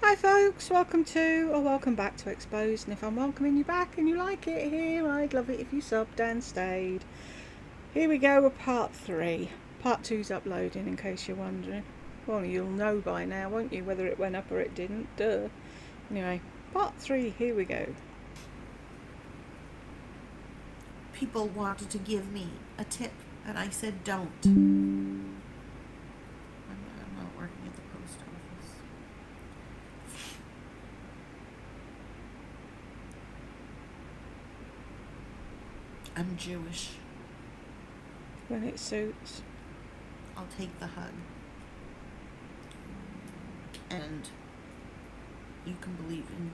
Hi folks, welcome back to Exposed, and if I'm welcoming you back and you like it here, I'd love it if you subbed and stayed. Here we go with part 3. Part 2's uploading, in case you're wondering. Well, you'll know by now, won't you, whether it went up or it didn't, duh. Anyway, part 3, here we go. People wanted to give me a tip, and I said don't. I'm not working at the post office. I'm Jewish. When it suits. I'll take the hug. And you can believe in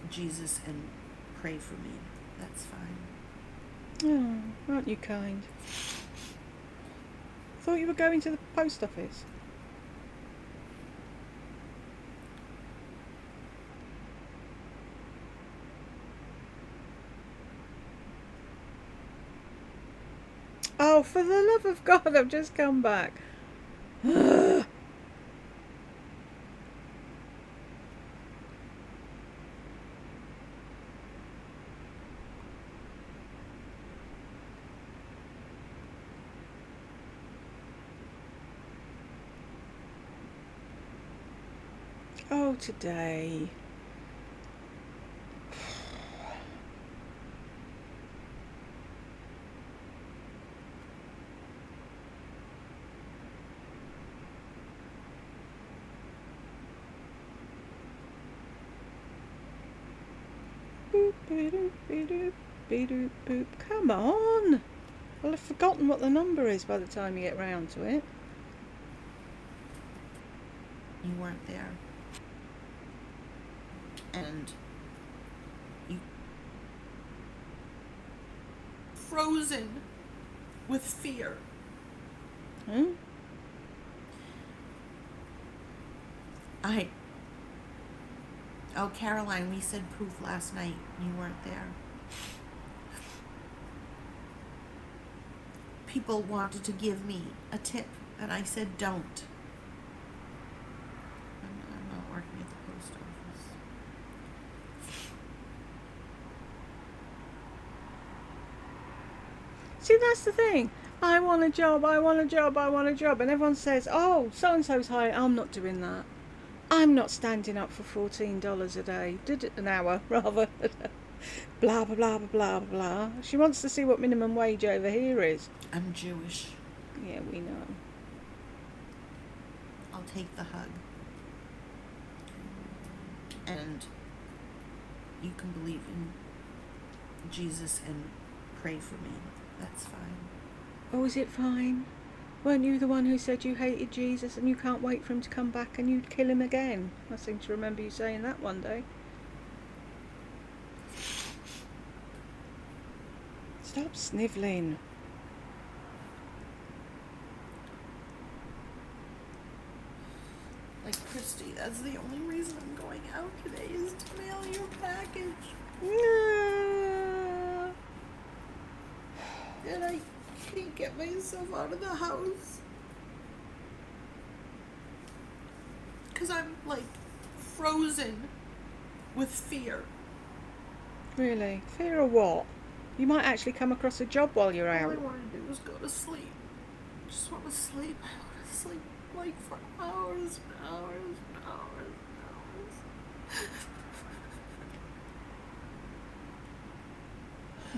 Jesus and pray for me. That's fine. Oh, aren't you kind? Thought you were going to the post office. Oh, for the love of God, I've just come back. Oh, today. Boop, be-doop, be-doop, be-doop, boop. Come on! I'll have forgotten what the number is by the time you get round to it. You weren't there. And you frozen with fear. Huh? Oh, Caroline, we said proof last night. You weren't there. People wanted to give me a tip, and I said don't. I'm not working at the post office. See, that's the thing. I want a job, I want a job, I want a job. And everyone says, oh, so-and-so's hired. I'm not doing that. I'm not standing up for $14 a day. An hour, rather. Blah, blah, blah, blah, blah, blah. She wants to see what minimum wage over here is. I'm Jewish. Yeah, we know. I'll take the hug. And you can believe in Jesus and pray for me. That's fine. Oh, is it fine? Weren't you the one who said you hated Jesus and you can't wait for him to come back and you'd kill him again? I seem to remember you saying that one day. Stop snivelling. Like, Christy, that's the only reason I'm going out today is to mail your package. No. And I can't get myself out of the house. Because I'm, like, frozen with fear. Really? Fear of what? You might actually come across a job while you're All out. I want to do is go to sleep. I just want to sleep. I want to sleep, like, for hours and hours and hours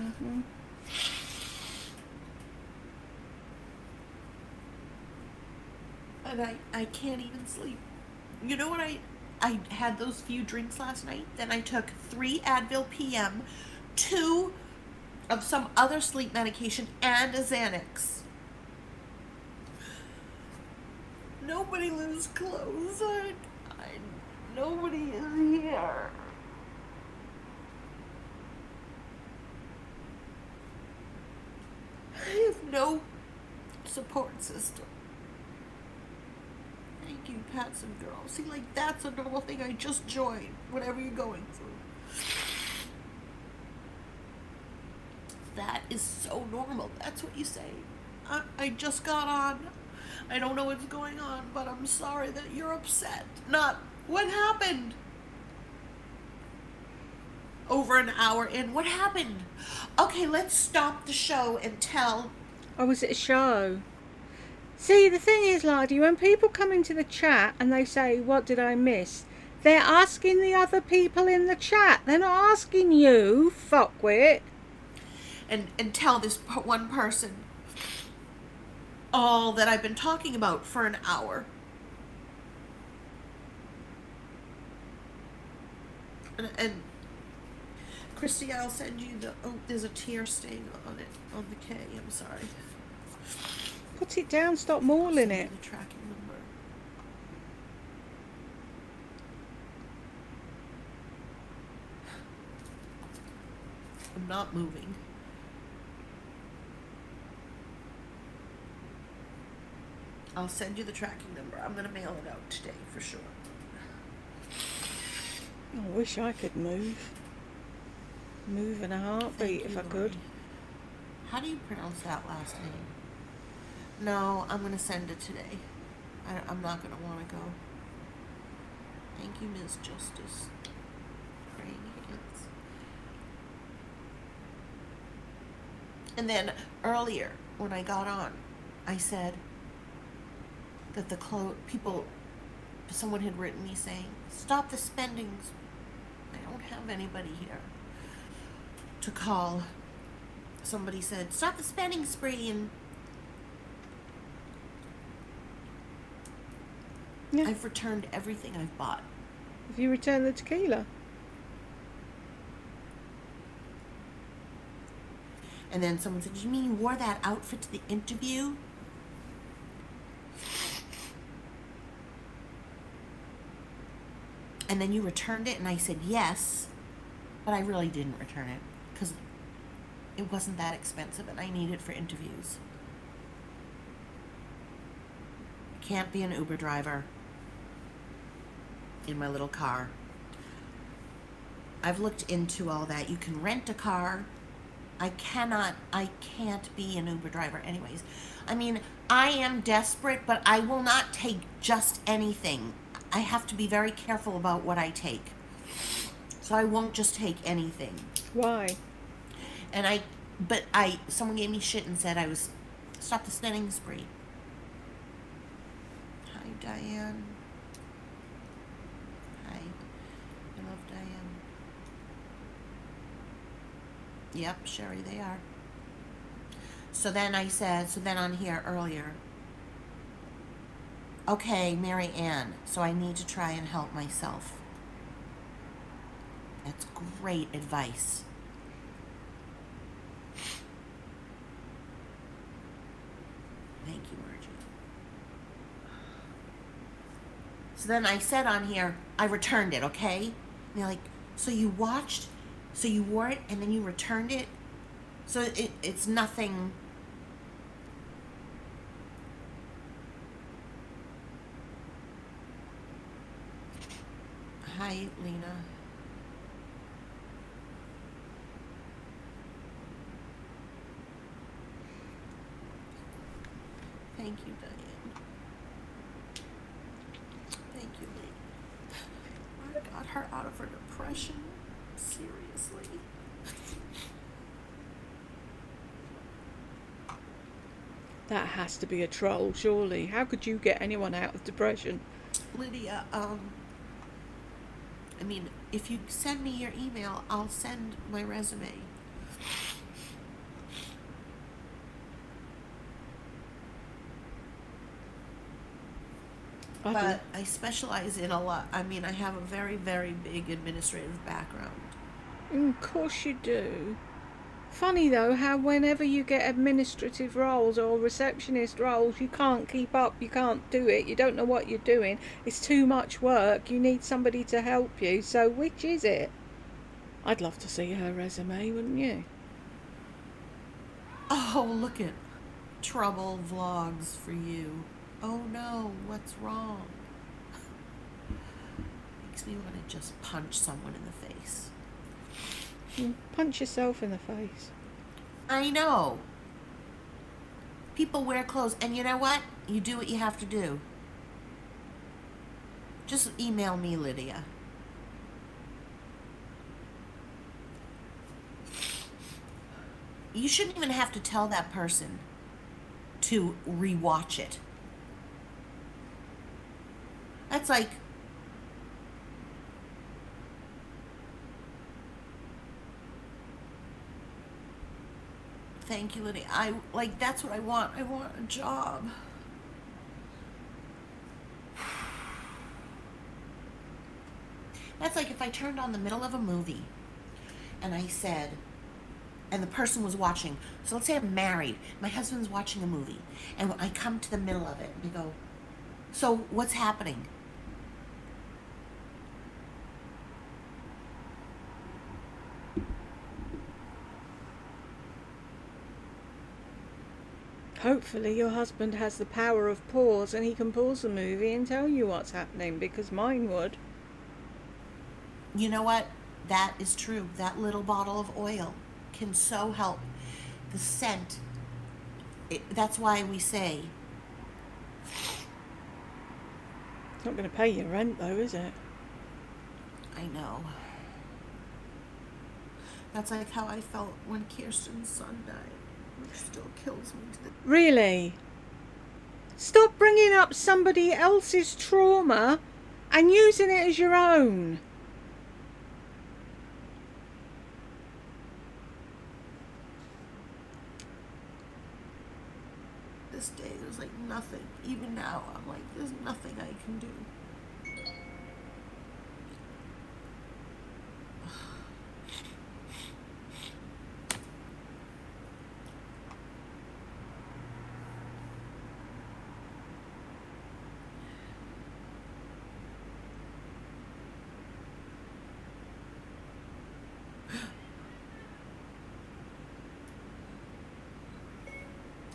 and hours. Mm-hmm. And I can't even sleep. You know what, I had those few drinks last night, then I took 3 Advil PM, 2 of some other sleep medication, and a Xanax. Nobody lives close. Nobody is here. I have no support system. Thank you, Patson girl. See, like, that's a normal thing I just joined, whatever you're going through. That is so normal. That's what you say. I just got on. I don't know what's going on, but I'm sorry that you're upset. Not What happened? Over an hour in. What happened? Okay, let's stop the show and tell. Oh, was it a show? See, the thing is, Ladi, when people come into the chat and they say, what did I miss? They're asking the other people in the chat. They're not asking you, fuckwit. And tell this one person all that I've been talking about for an hour. And Christy, I'll send you the. Oh, there's a tear stain on it, on the K. I'm sorry. Put it down, stop mauling it. The tracking number. I'm not moving. I'll send you the tracking number. I'm going to mail it out today for sure. I wish I could move. Move in a heartbeat if I could. How do you pronounce that last name? No, I'm going to send it today. I'm not going to want to go. Thank you, Ms. Justice. Praying hands. And then earlier, when I got on, I said that someone had written me saying, stop the spendings. I don't have anybody here to call. Somebody said, stop the spending spree, and Yeah. I've returned everything I've bought. Have you returned the tequila? And then someone said, you mean you wore that outfit to the interview? And then you returned it, and I said yes, but I really didn't return it because it wasn't that expensive and I need it for interviews. Can't be an Uber driver in my little car. I've looked into all that. You can rent a car. I can't be an Uber driver anyways. I mean, I am desperate, but I will not take just anything. I have to be very careful about what I take. So I won't just take anything. Why? And someone gave me shit and said stop the spending spree. Hi, Diane. Hi. I love Diane. Yep, Sherry, they are. So then on here earlier, okay, Mary Ann, so I need to try and help myself. That's great advice. Thank you, Margie. So then I said on here, I returned it, okay? And they're like, so you wore it and then you returned it? So it's nothing. Hi, Lena. Thank you, Diane. Thank you, Lena. I got her out of her depression. Seriously. That has to be a troll, surely. How could you get anyone out of depression? Lydia, I mean, if you send me your email, I'll send my resume. But I specialize in a lot. I mean, I have a very, very big administrative background. Of course you do. Funny though how whenever you get administrative roles or receptionist roles, you can't keep up, you can't do it, you don't know what you're doing, it's too much work, you need somebody to help you. So which is it? I'd love to see her resume, wouldn't you? Oh, look at trouble vlogs for you. Oh no, what's wrong? Makes me want to just punch someone in the face. You punch yourself in the face. I know. People wear clothes, and you know what? You do what you have to do. Just email me, Lydia. You shouldn't even have to tell that person to rewatch it. That's like, thank you, Lydia. That's what I want. I want a job. That's like if I turned on the middle of a movie and I said, and the person was watching. So let's say I'm married. My husband's watching a movie. And I come to the middle of it and they go, so what's happening? Hopefully your husband has the power of pause and he can pause the movie and tell you what's happening, because mine would. You know what? That is true. That little bottle of oil can so help. The scent. That's why we say. It's not going to pay your rent though, is it? I know. That's like how I felt when Kirsten's son died, which still kills me to the... Really? Stop bringing up somebody else's trauma and using it as your own. This day, there's like nothing. Even now, I'm like, there's nothing I can do.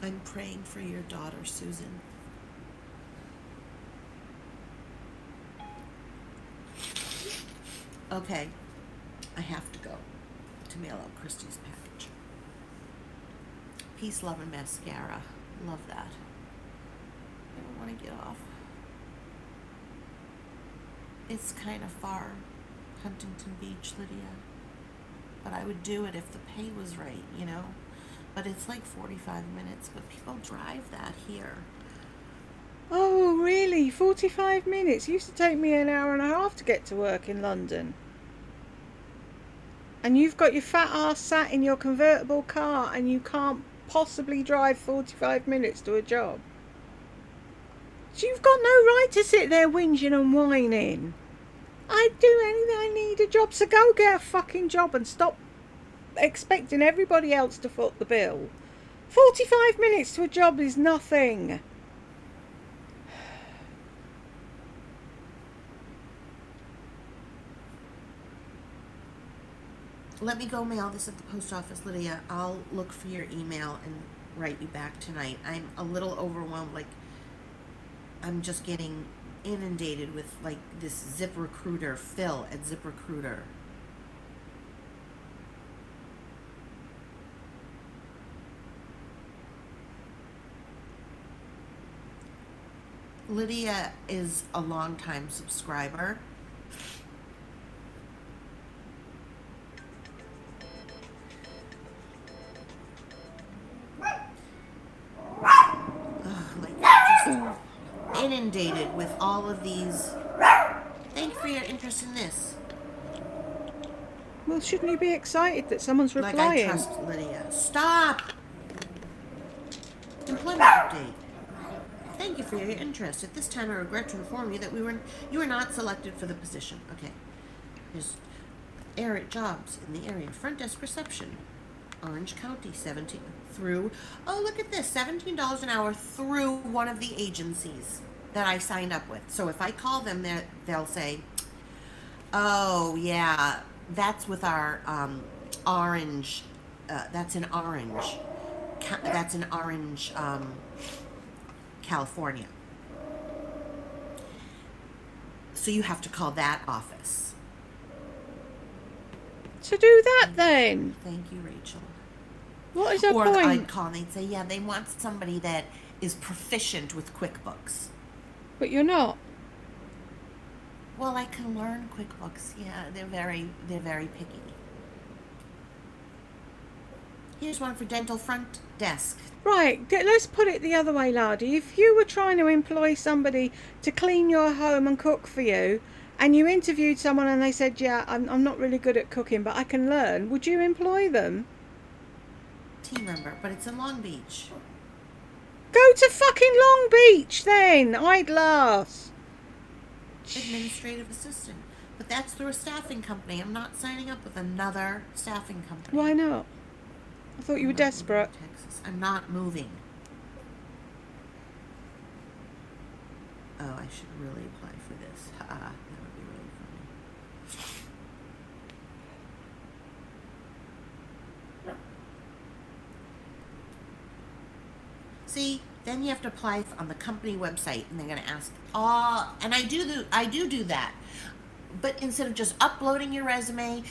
I'm praying for your daughter, Susan. Okay, I have to go to mail out Christy's package. Peace, love, and mascara. Love that. I don't want to get off. It's kind of far, Huntington Beach, Lydia. But I would do it if the pay was right, you know? But it's like 45 minutes, but people drive that here. Oh, really? 45 minutes? It used to take me an hour and a half to get to work in London. And you've got your fat ass sat in your convertible car and you can't possibly drive 45 minutes to a job. So you've got no right to sit there whinging and whining. I'd do anything. I need a job, so go get a fucking job and stop expecting everybody else to foot the bill. 45 minutes to a job is nothing. Let me go mail this at the post office, Lydia. I'll look for your email and write you back tonight. I'm a little overwhelmed. Like, I'm just getting inundated with, like, this ZipRecruiter, Phil at ZipRecruiter. Lydia is a longtime subscriber. Inundated with all of these. Thank you for your interest in this. Well, shouldn't you be excited that someone's replying? Like I trust Lydia. Stop! Employment update. Thank you for your interest. At this time, I regret to inform you that you were not selected for the position. Okay. There's area jobs in the area. Front desk reception. Orange County, 17 through. Oh, look at this, $17 an hour through one of the agencies that I signed up with. So if I call them, they'll say, "Oh yeah, that's with our Orange. That's in Orange. That's in Orange, California. So you have to call that office." So do that then. Thank you, Rachel. What is her Or point? I'd call and they'd say, yeah, they want somebody that is proficient with QuickBooks. But you're not. Well, I can learn QuickBooks. Yeah, they're very picky. Here's one for dental front desk. Right, let's put it the other way, Lardy. If you were trying to employ somebody to clean your home and cook for you, and you interviewed someone and they said, yeah, I'm not really good at cooking, but I can learn, would you employ them? Team member, but it's in Long Beach. Go to fucking Long Beach then, eyeglass. Administrative assistant. But that's through a staffing company. I'm not signing up with another staffing company. Why not? I thought you were desperate. Texas. I'm not moving. Oh, I should really apply for this. That would be really funny. See, then you have to apply on the company website, and they're going to ask, and I do that. But instead of just uploading your resume,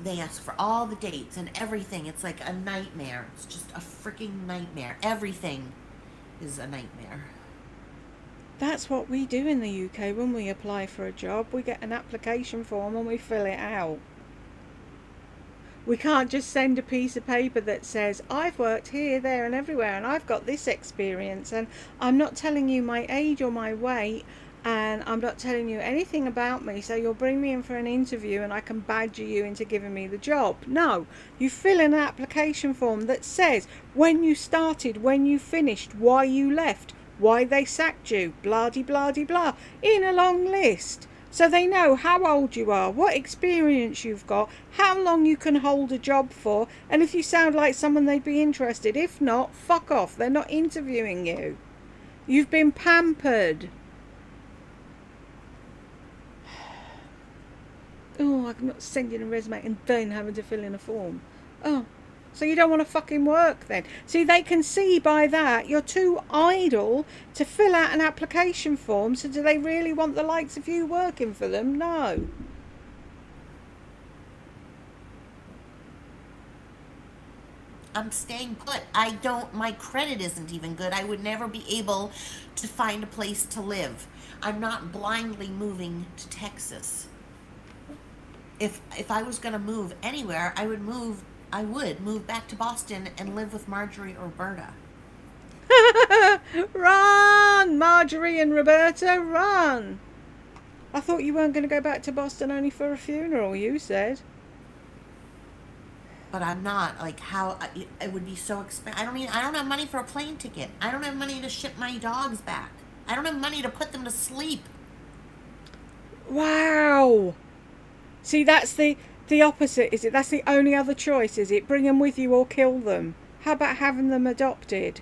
they ask for all the dates and everything. It's like a nightmare. It's just a freaking nightmare. Everything is a nightmare. That's what we do in the UK when we apply for a job. We get an application form and we fill it out. We can't just send a piece of paper that says, I've worked here, there and everywhere and I've got this experience and I'm not telling you my age or my weight and I'm not telling you anything about me, so you'll bring me in for an interview and I can badger you into giving me the job. No, you fill in an application form that says when you started, when you finished, why you left, why they sacked you, blah-de-blah-de-blah, in a long list. So they know how old you are, what experience you've got, how long you can hold a job for, and if you sound like someone they'd be interested. If not, fuck off. They're not interviewing you. You've been pampered. Oh, I'm not sending a resume and then having to fill in a form. Oh, so you don't want to fucking work then. See, they can see by that you're too idle to fill out an application form. So do they really want the likes of you working for them? No. I'm staying put. My credit isn't even good. I would never be able to find a place to live. I'm not blindly moving to Texas. If I was going to move anywhere, I would move back to Boston and live with Marjorie or Roberta. Run, Marjorie and Roberta, run. I thought you weren't going to go back to Boston only for a funeral, you said. But I'm not. Like, how it would be so expensive. I don't have money for a plane ticket. I don't have money to ship my dogs back. I don't have money to put them to sleep. Wow. See, that's the opposite, is it? That's the only other choice, is it? Bring them with you or kill them. How about having them adopted?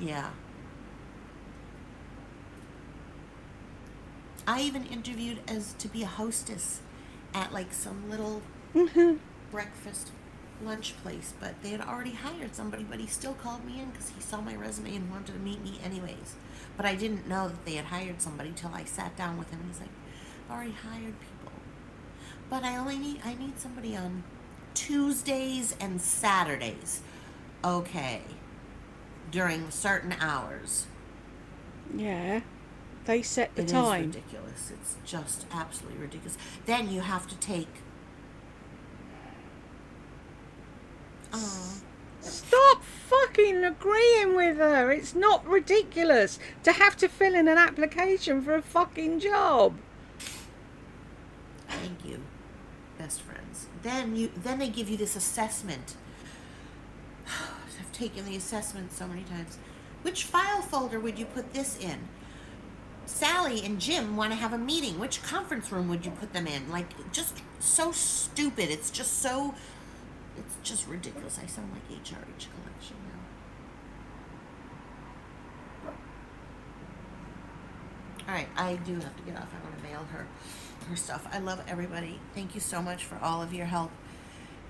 Yeah. I even interviewed as to be a hostess at like some little breakfast lunch place, but they had already hired somebody, but he still called me in because he saw my resume and wanted to meet me anyways. But I didn't know that they had hired somebody till I sat down with him and he's like, I've already hired people. But I need somebody on Tuesdays and Saturdays. Okay. During certain hours. Yeah. They set the It time. is ridiculous. It's just absolutely ridiculous. Then you have to take... Stop fucking agreeing with her. It's not ridiculous to have to fill in an application for a fucking job. Thank you, best friends. Then they give you this assessment. I've taken the assessment so many times. Which file folder would you put this in? Sally and Jim want to have a meeting. Which conference room would you put them in? Like, just so stupid. It's just ridiculous. I sound like HRH collection now. All right, I do have to get off. I want to mail her stuff. I love everybody. Thank you so much for all of your help.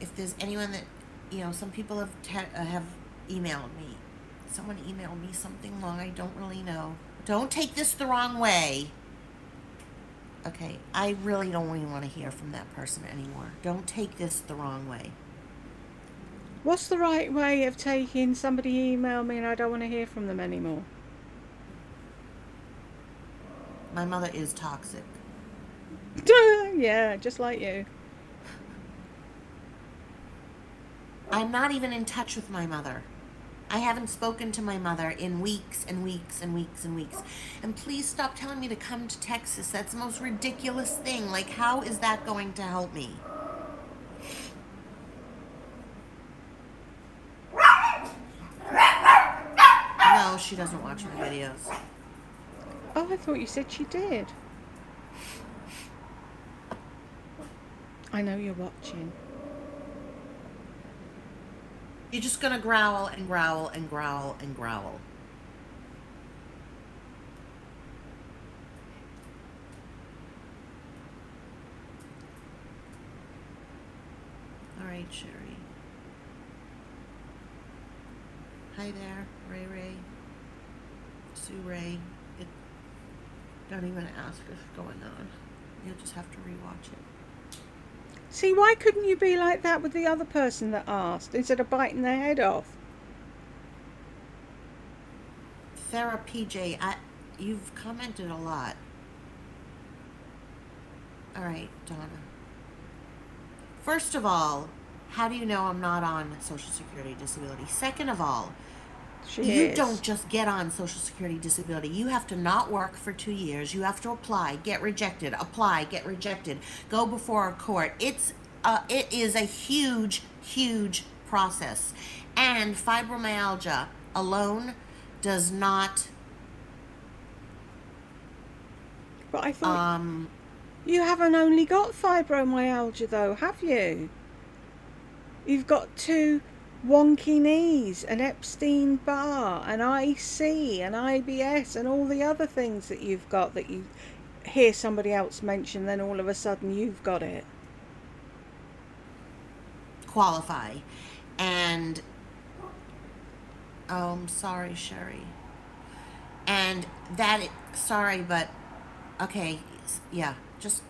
If there's anyone that, some people have emailed me. Someone emailed me something long. I don't really know. Don't take this the wrong way. Okay, I really don't even want to hear from that person anymore. Don't take this the wrong way. What's the right way of taking somebody email me and I don't want to hear from them anymore? My mother is toxic. Yeah, just like you. I'm not even in touch with my mother. I haven't spoken to my mother in weeks and weeks and weeks and weeks. And please stop telling me to come to Texas. That's the most ridiculous thing. Like, how is that going to help me? No, she doesn't watch my videos. Oh, I thought you said she did. I know you're watching. You're just gonna growl and growl and growl and growl. All right, Sherry. Hi there, Ray Ray. Sue Ray. Don't even ask what's going on. You'll just have to rewatch it. See, why couldn't you be like that with the other person that asked instead of biting their head off? Sarah PJ, you've commented a lot. All right, Donna. First of all, how do you know I'm not on Social Security Disability? Second of all, you don't just get on Social Security Disability. You have to not work for 2 years. You have to apply, get rejected, apply, get rejected, go before a court. It is a huge, huge process. And fibromyalgia alone does not. But I thought you haven't only got fibromyalgia, though, have you? You've got 2 wonky knees, an Epstein-Barr, an IC, an IBS, and all the other things that you've got that you hear somebody else mention, then all of a sudden you've got it. Qualify. And I'm sorry, Sherry. And sorry, but okay, yeah, just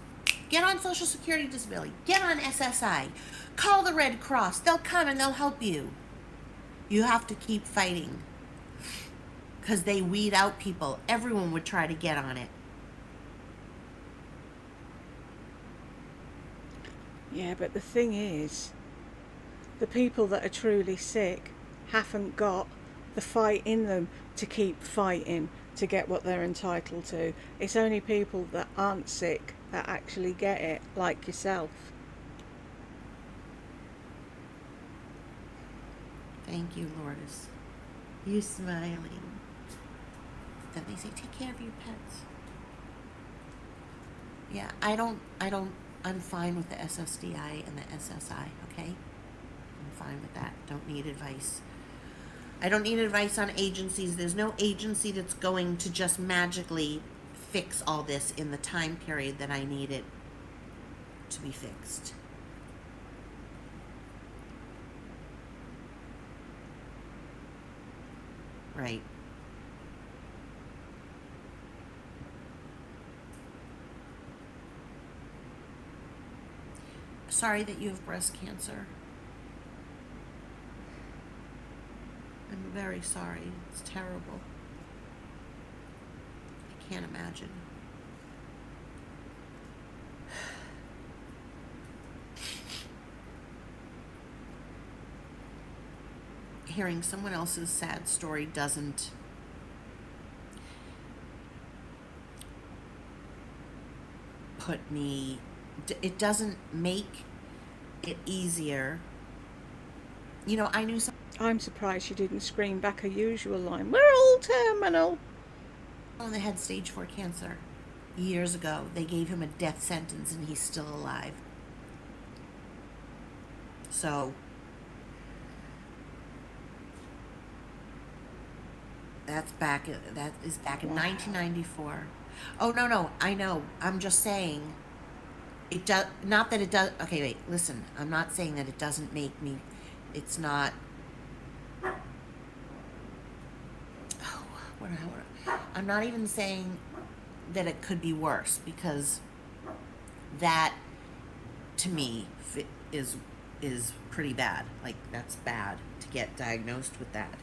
get on Social Security Disability, get on SSI, call the Red Cross, they'll come and they'll help you. You have to keep fighting because they weed out people. Everyone would try to get on it. Yeah, but the thing is, the people that are truly sick haven't got the fight in them to keep fighting to get what they're entitled to. It's only people that aren't sick that actually get it, like yourself. Thank you, Lourdes. You smiling. Then they say, take care of your pets. Yeah, I'm fine with the SSDI and the SSI, okay? I'm fine with that. Don't need advice. I don't need advice on agencies. There's no agency that's going to just magically fix all this in the time period that I need it to be fixed. Right. Sorry that you have breast cancer. I'm very sorry. It's terrible. I can't imagine. Hearing someone else's sad story doesn't it doesn't make it easier. You know, I knew some. I'm surprised you didn't scream back her usual line, we're all terminal. Someone that had stage 4 cancer years ago. They gave him a death sentence and he's still alive. So that is back in 1994. Oh no, I know. I'm just saying it does not that it does. Okay, wait, listen. I'm not saying that it doesn't make me. It's not. Oh, I'm not even saying that it could be worse, because that to me is pretty bad. Like, that's bad to get diagnosed with that.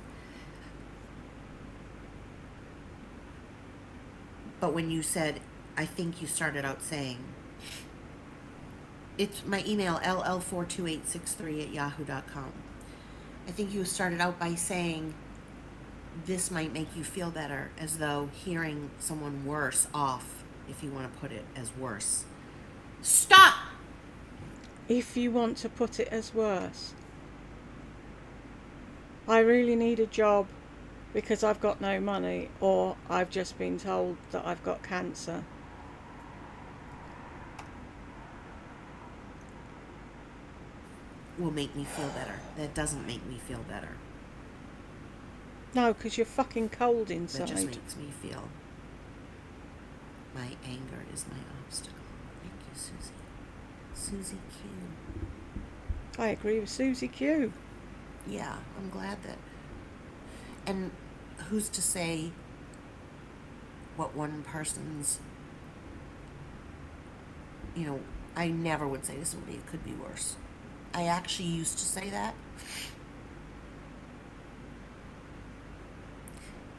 But when you said I think you started out saying, it's my email, ll42863@yahoo.com. I think you started out by saying, this might make you feel better, as though hearing someone worse off, if you want to put it as worse. Stop! If you want to put it as worse. I really need a job because I've got no money, or I've just been told that I've got cancer. Will make me feel better. That doesn't make me feel better. No, because you're fucking cold inside. That just makes me feel my anger is my obstacle. Thank you, Susie. Susie Q. I agree with Susie Q. Yeah, I'm glad that. And who's to say what one person's, I never would say to somebody it could be worse. I actually used to say that.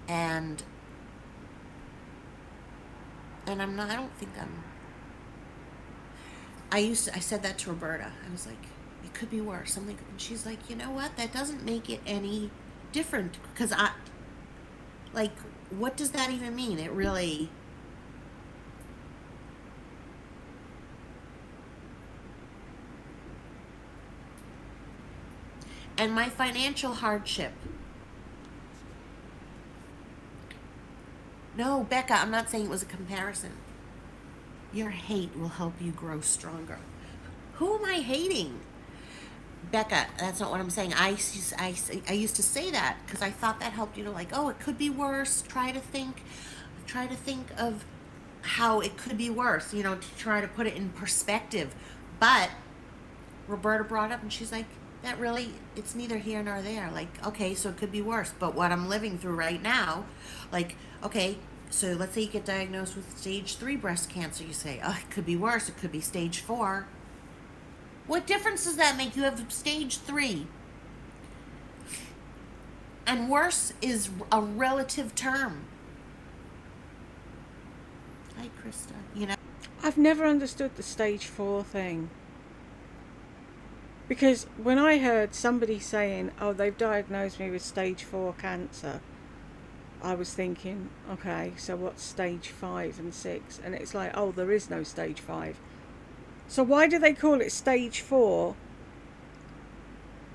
And I'm not, I don't think I said that to Roberta. I was like, it could be worse. And she's like, you know what? That doesn't make it any different. Because what does that even mean? It really, and my financial hardship. No, Becca, I'm not saying it was a comparison. Your hate will help you grow stronger. Who am I hating? Becca, that's not what I'm saying. I used to say that because I thought that helped you to it could be worse. Try to think of how it could be worse, to try to put it in perspective. But Roberta brought up and she's like, that really, it's neither here nor there. Okay, so it could be worse. But what I'm living through right now, okay, so let's say you get diagnosed with stage 3 breast cancer. You say, oh, it could be worse. It could be stage 4. What difference does that make? You have stage 3. And worse is a relative term. Hi, Krista. I've never understood the stage 4 thing. Because when I heard somebody saying, oh, they've diagnosed me with stage 4 cancer, I was thinking, okay, so what's stage 5 and 6? And it's like, oh, there is no stage 5. So why do they call it stage 4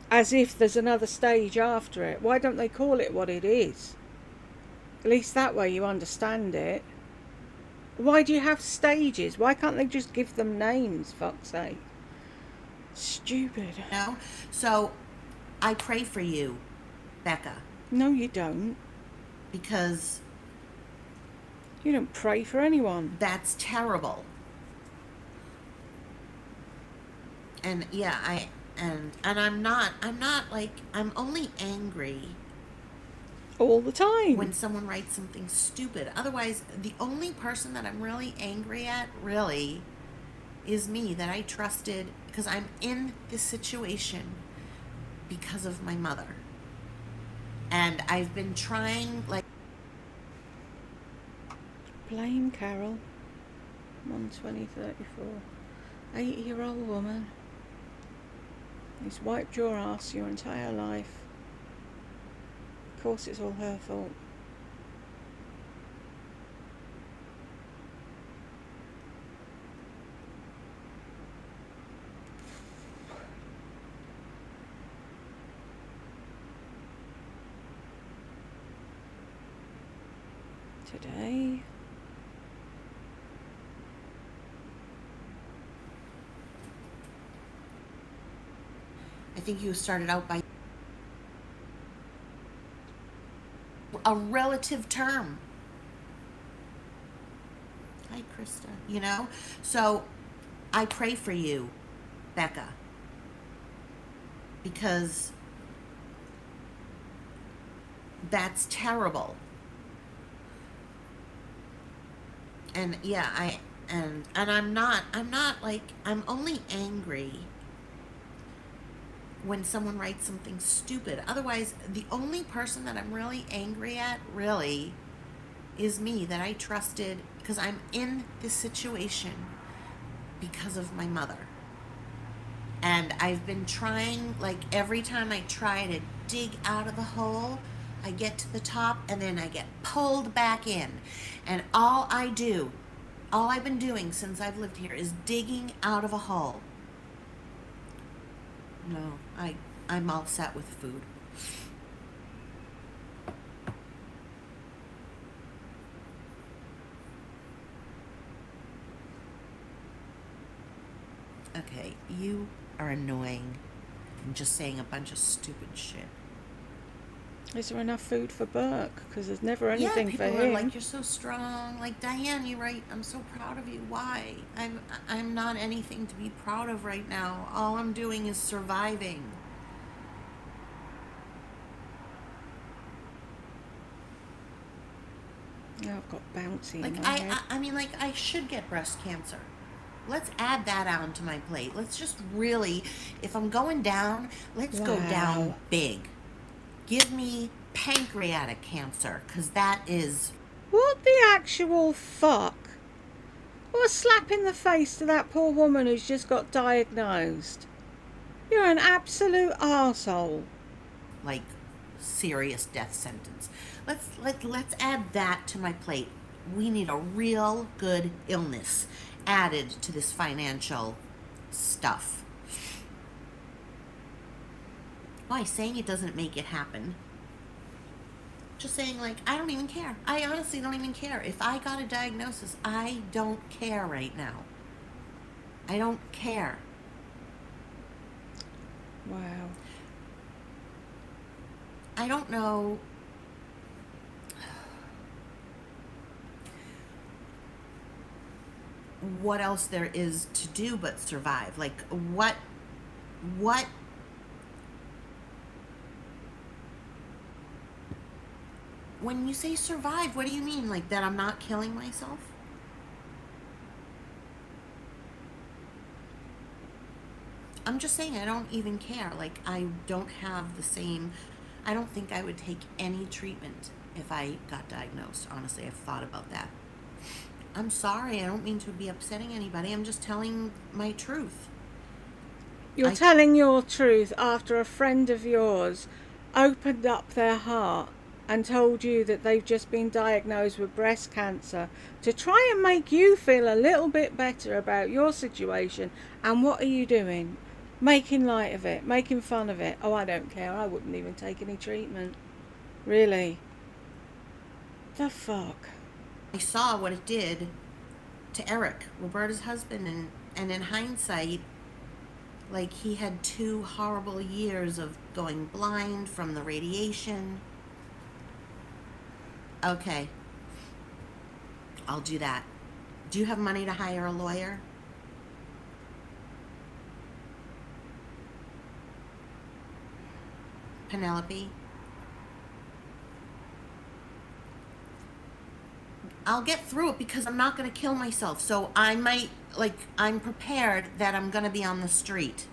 as if there's another stage after it? Why don't they call it what it is? At least that way you understand it. Why do you have stages? Why can't they just give them names, fuck's sake? Stupid. So I pray for you, Becca. No, you don't. Because you don't pray for anyone. That's terrible. And yeah, I'm only angry all the time when someone writes something stupid. Otherwise, the only person that I'm really angry at really is me, that I trusted, because I'm in this situation because of my mother. And I've been trying, blame Carol. 12034. 80-year-old woman. He's wiped your ass your entire life. Of course it's all her fault. Today, I think you started out by a relative term. Hi, Krista. So I pray for you, Becca, because that's terrible. And yeah, I'm only angry when someone writes something stupid. Otherwise, the only person that I'm really angry at really is me, that I trusted, because I'm in this situation because of my mother. And I've been trying, like every time I try to dig out of the hole, I get to the top and then I get pulled back in. And all I've been doing since I've lived here is digging out of a hole. No, I'm all set with food. Okay, you are annoying and just saying a bunch of stupid shit. Is there enough food for Burke? Because there's never Yeah, anything for people are him. like, you're so strong. Like, Diane, you're right. I'm so proud of you. Why? I'm not anything to be proud of right now. All I'm doing is surviving. Oh, I've got bouncy Like, in my head. I mean, like, I should get breast cancer. Let's add that onto my plate. Let's just really, if I'm going down, let's go down Wow. big. Give me pancreatic cancer, because that is, What the actual fuck? What a slap in the face to that poor woman who's just got diagnosed. You're an absolute arsehole. like, serious death sentence. Let's add that to my plate. We need a real good illness added to this financial stuff. Why? Saying it doesn't make it happen. Just saying, like, I don't even care. I honestly don't even care. If I got a diagnosis, I don't care right now. I don't care. Wow. I don't know. What else there is to do but survive. Like, what when you say survive, what do you mean? Like, that I'm not killing myself? I'm just saying I don't even care. Like, I don't have the same, I don't think I would take any treatment if I got diagnosed. Honestly, I've thought about that. I'm sorry, I don't mean to be upsetting anybody. I'm just telling my truth. You're telling your truth after a friend of yours opened up their heart and told you that they've just been diagnosed with breast cancer to try and make you feel a little bit better about your situation. And what are you doing? Making light of it, making fun of it. Oh, I don't care. I wouldn't even take any treatment. Really? The fuck? I saw what it did to Eric, Roberta's husband, and in hindsight, like, he had 2 horrible years of going blind from the radiation. Okay, I'll do that. Do you have money to hire a lawyer? Penelope? I'll get through it because I'm not going to kill myself. So I might, like, I'm prepared that I'm going to be on the street.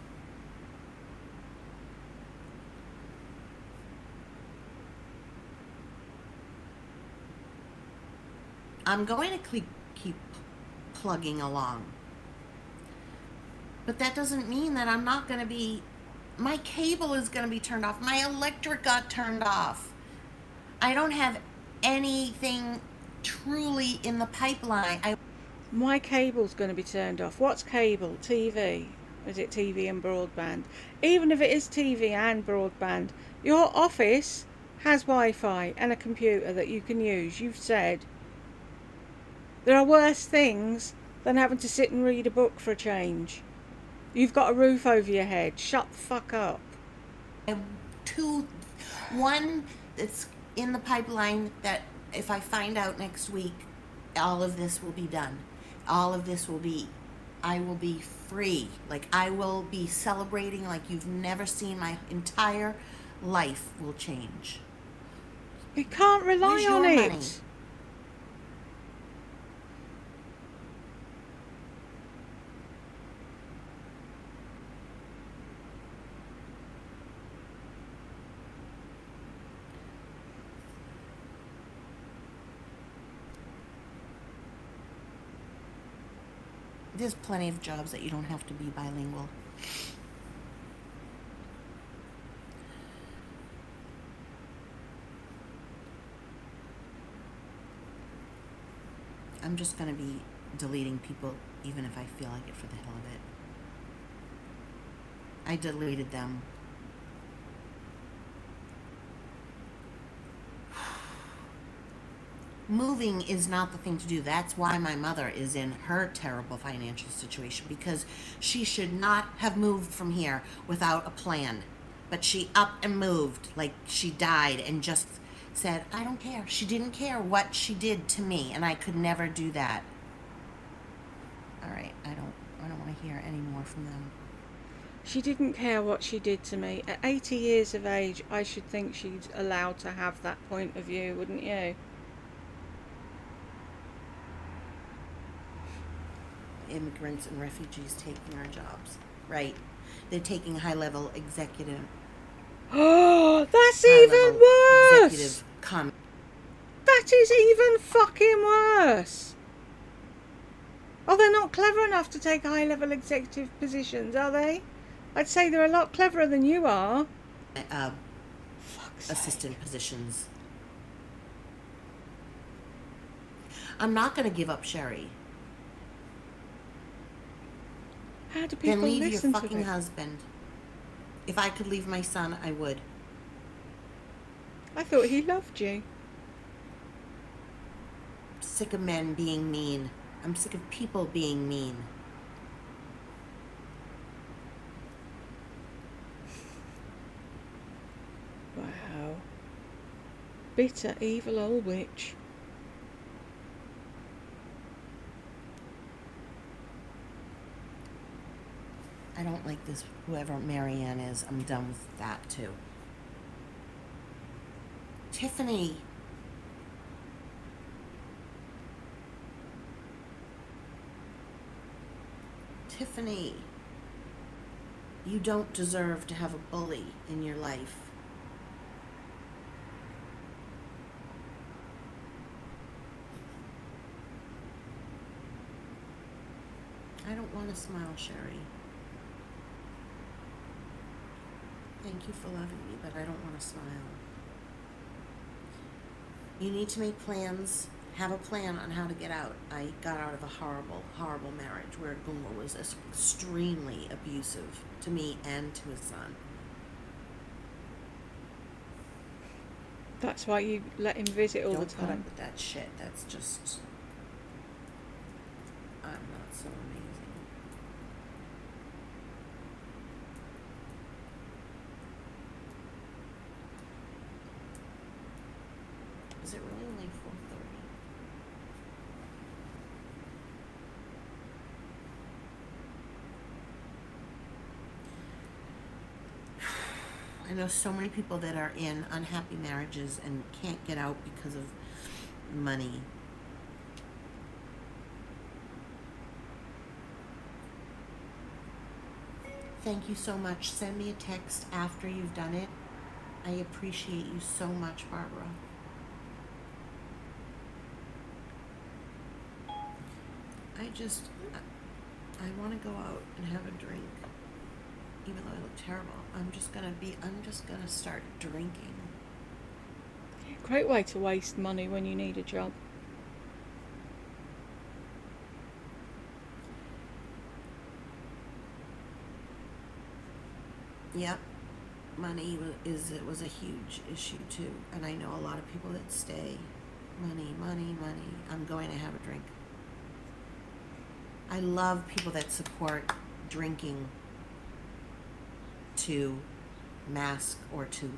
I'm going to keep plugging along. But that doesn't mean that I'm not going to be, my cable is going to be turned off. My electric got turned off. I don't have anything truly in the pipeline. My cable's going to be turned off. What's cable? TV? Is it TV and broadband? Even if it is TV and broadband, your office has Wi-Fi and a computer that you can use. You've said there are worse things than having to sit and read a book for a change. You've got a roof over your head. Shut the fuck up. One that's in the pipeline that if I find out next week, all of this will be done. All of this will be, I will be free. Like, I will be celebrating like you've never seen. My entire life will change. You can't rely Where's on your it. money? There's plenty of jobs that you don't have to be bilingual. I'm just going to be deleting people even if I feel like it for the hell of it. I deleted them. Moving is not the thing to do. That's why my mother is in her terrible financial situation, because she should not have moved from here without a plan. But she up and moved like she died and just said, I don't care. She didn't care what she did to me, and I could never do that. All right, I don't want to hear any more from them. She didn't care what she did to me. At 80 years of age, I should think she's allowed to have that point of view, wouldn't you? Immigrants and refugees taking our jobs. Right. They're taking high-level executive. Oh, that's even worse! Executive That is even fucking worse! Oh, they're not clever enough to take high-level executive positions, are they? I'd say they're a lot cleverer than you are. Assistant positions. I'm not going to give up Sherry. How do people Then leave listen your to fucking it? husband. If I could leave my son, I would. I thought he loved you. I'm sick of men being mean. I'm sick of people being mean. Wow. Bitter, evil old witch. I don't like this, whoever Marianne is. I'm done with that, too. Tiffany. Tiffany. You don't deserve to have a bully in your life. I don't want to smile, Sherry. Thank you for loving me, but I don't want to smile. You need to make plans, have a plan on how to get out. I got out of a horrible, horrible marriage where Gunnar was extremely abusive to me and to his son. That's why you let him visit all Don't the put up time. with that shit. That's just... I'm not so amazing. Is it really only 4:30? I know so many people that are in unhappy marriages and can't get out because of money. Thank you so much. Send me a text after you've done it. I appreciate you so much, Barbara. I want to go out and have a drink. Even though I look terrible, I'm just gonna start drinking. Great way to waste money when you need a job. Yep. Money was a huge issue too, and I know a lot of people that stay. Money, money, money. I'm going to have a drink. I love people that support drinking to mask or to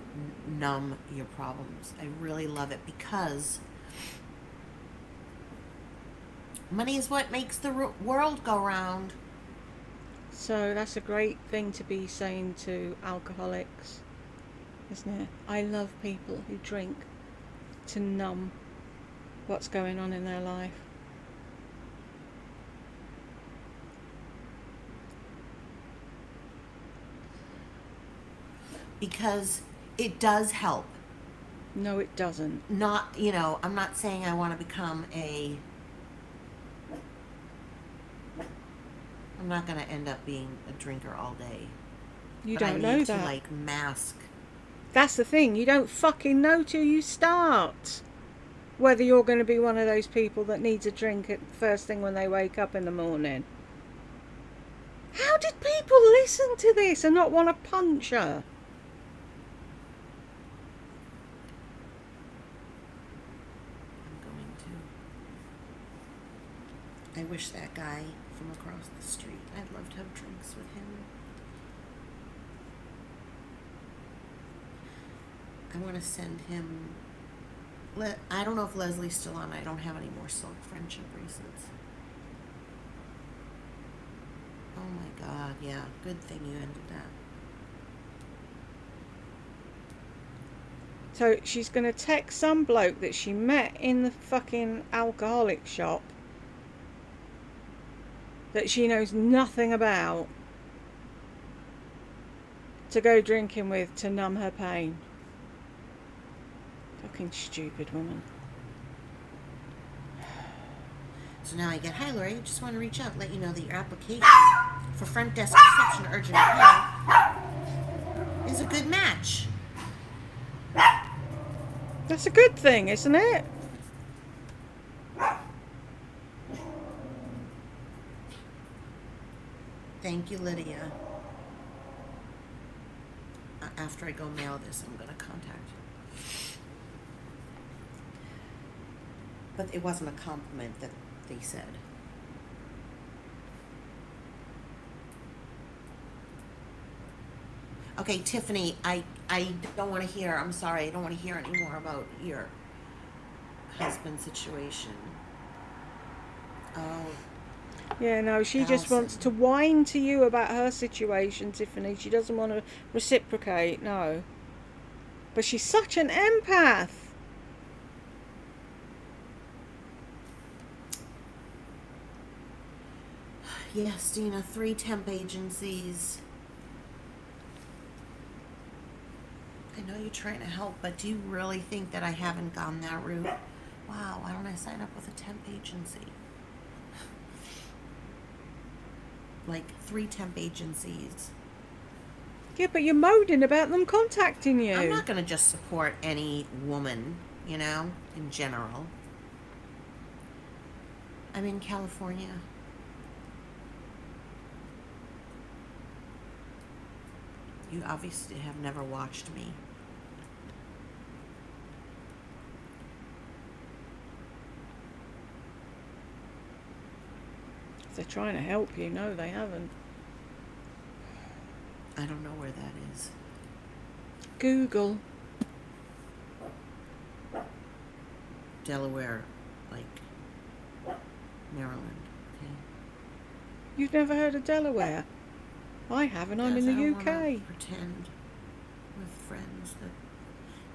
numb your problems. I really love it because money is what makes the world go round. So that's a great thing to be saying to alcoholics, isn't it? I love people who drink to numb what's going on in their life. Because it does help. No, it doesn't. I'm not saying I want to become I'm not going to end up being a drinker all day. You But I don't know need to, that. like, mask. That's the thing. You don't fucking know till you start whether you're going to be one of those people that needs a drink at first thing when they wake up in the morning. How did people listen to this and not want to punch her? I'm going to. I wish that guy from across the street. I'd love to have drinks with him. I want to send him. I don't know if Leslie's still on. I don't have any more silk friendship bracelets. Oh my god, yeah. Good thing you ended that. So she's going to text some bloke that she met in the fucking alcoholic shop that she knows nothing about to go drinking with to numb her pain. Fucking stupid woman. So now I get, hi Lori, just want to reach out, let you know that your application for front desk reception urgent care is a good match. That's a good thing, isn't it? Thank you, Lydia. After I go mail this, I'm going to contact you. But it wasn't a compliment that they said. Okay, Tiffany, I don't want to hear, I'm sorry, I don't want to hear any more about your husband's situation. Oh, Yeah, no, she just wants to Allison. whine to you about her situation, Tiffany. She doesn't want to reciprocate, no. But she's such an empath. Yes, Dina, 3 temp agencies. I know you're trying to help, but do you really think that I haven't gone that route? Wow, why don't I sign up with a temp agency? Like 3 temp agencies. Yeah, but you're moaning about them contacting you. I'm not going to just support any woman, you know, in general. I'm in California. You obviously have never watched me. If they're trying to help you, no, they haven't. I don't know where that is. Google. Delaware, like Maryland. Okay. You've never heard of Delaware? I haven't. I'm in the I don't UK. wanna pretend with friends that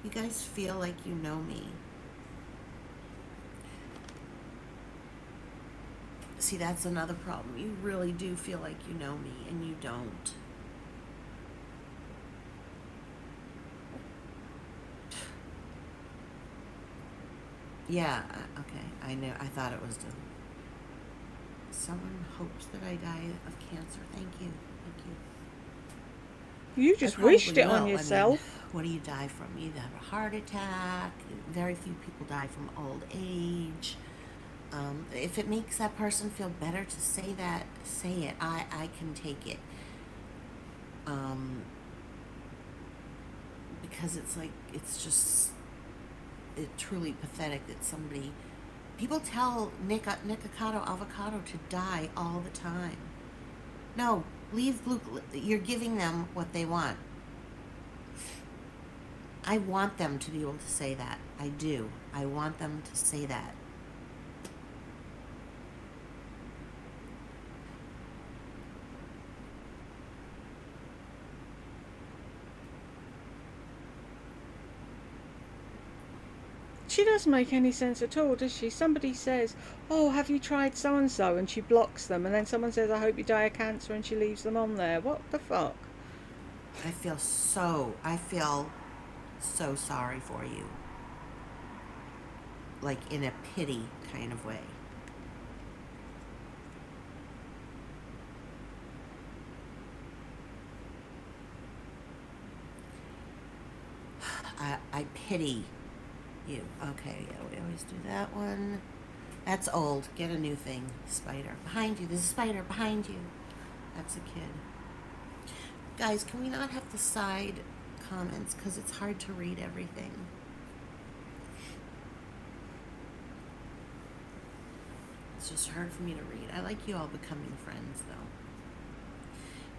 you guys feel like you know me. See, that's another problem. You really do feel like you know me, and you don't. Yeah, okay. I know. I thought it was done. Someone hopes that I die of cancer. Thank you. Thank you. You I just probably wished it will. on yourself. I mean, what do you die from? You either have a heart attack. Very few people die from old age. If it makes that person feel better to say that, say it. I can take it. Because it's like, it's just, it's truly pathetic that somebody, people tell Nikocado Avocado to die all the time. No, leave blue, you're giving them what they want. I want them to be able to say that. I do. I want them to say that. She doesn't make any sense at all, does she? Somebody says, oh, have you tried so and so? And she blocks them. And then someone says, I hope you die of cancer. And she leaves them on there. What the fuck? I feel so sorry for you. Like in a pity kind of way. pity you. Okay, yeah, we always do that one. That's old. Get a new thing. Spider. Behind you. There's a spider behind you. That's a kid. Guys, can we not have the side comments? Because it's hard to read everything. It's just hard for me to read. I like you all becoming friends, though.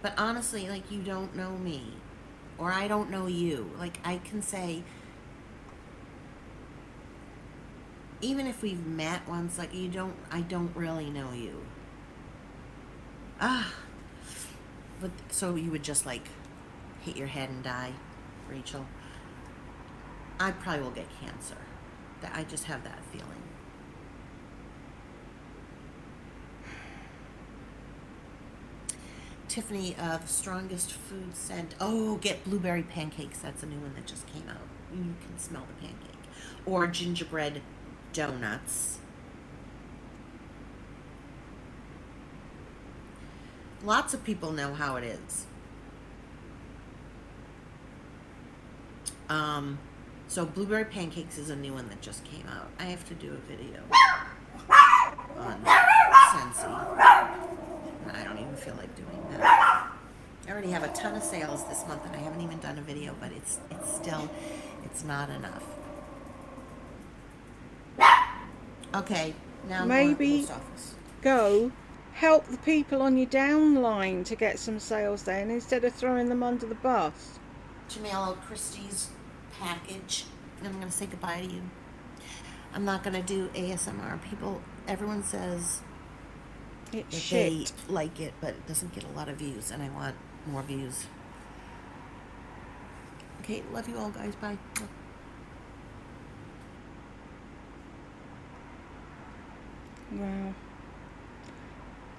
But honestly, like, you don't know me. Or I don't know you. Like, I can say, even if we've met once, like, I don't really know you. But, so you would just, like, hit your head and die, Rachel? I probably will get cancer. I just have that feeling. Tiffany, the strongest food scent. Oh, get blueberry pancakes. That's a new one that just came out. You can smell the pancake. Or gingerbread donuts. Lots of people know how it is. So blueberry pancakes is a new one that just came out. I have to do a video on Scentsy. I don't even feel like doing that. I already have a ton of sales this month and I haven't even done a video, but it's not enough. Okay, now Maybe post office. go help the people on your downline to get some sales then instead of throwing them under the bus. Jamila Christie's package. I'm going to say goodbye to you. I'm not going to do ASMR. Everyone says It's that shit. they like it, but it doesn't get a lot of views, and I want more views. Okay, love you all, guys. Bye. Wow.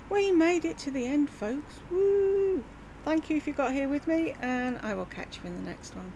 We made it to the end, folks. Woo! Thank you if you got here with me, and I will catch you in the next one.